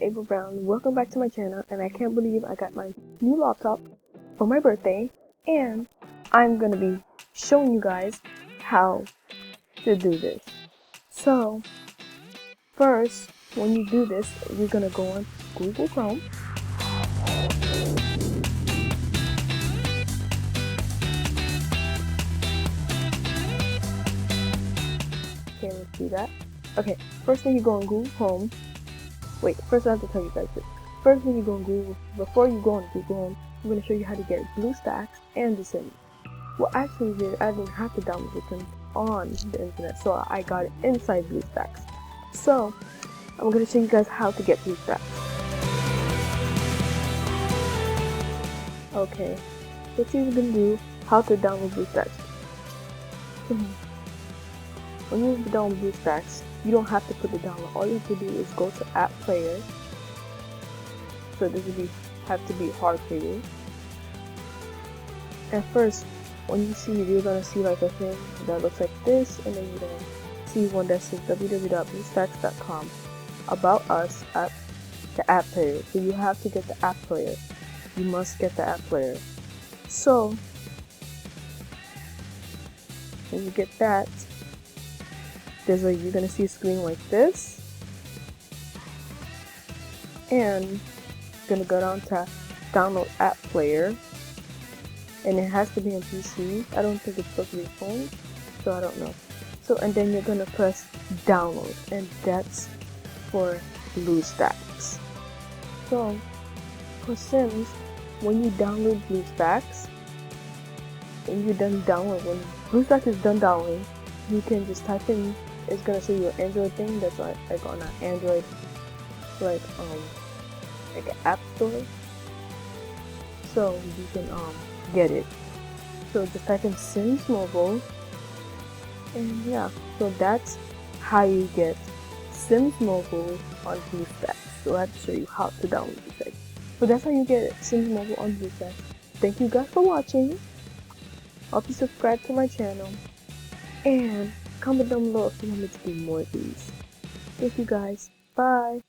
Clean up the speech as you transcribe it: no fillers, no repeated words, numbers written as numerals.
Abel Brown. Welcome back to my channel, and I can't believe I got my new laptop for my birthday, and I'm gonna be showing you guys how to do this. So first, when you do this, you're gonna go on Google Chrome. Okay, let's do that. Okay, first when you go on Google Chrome, wait, first I have to tell you guys this. First when you go on Google, before you go on Google Home, I'm going to show you how to get BlueStacks and The Sims. Well, actually, I didn't have to download The Sims on the internet, so I got it inside BlueStacks. So, I'm going to show you guys how to get BlueStacks. Okay, let's see what we're going to do, how to download BlueStacks. When you download BlueStacks, you don't have to put it download. All you have to do is go to App Player. So this would have to be hard for you. And first, when you see, you're gonna see like a thing that looks like this, and then you're gonna see one that says www.bluestacks.com about us at the App Player. So you have to get the App Player. You must get the App Player. So when you get that, you're gonna see a screen like this, and you're gonna go down to download App Player, and it has to be on PC. I don't think it's supposed to be phone, so I don't know. So, and then you're gonna press download, and that's for BlueStacks. So for Sims, when you download BlueStacks, when BlueStacks is done downloading, you can just type in. It's gonna show you an Android thing that's like on an Android, like an app store. So you can get it. So just type in Sims Mobile, and yeah. So that's how you get Sims Mobile on BlueStacks. So I have to show you how to download BlueStacks. So that's how you get Sims Mobile on BlueStacks. Thank you guys for watching. Hope you subscribe to my channel, and comment down below if you want me to do more of these. Thank you guys. Bye.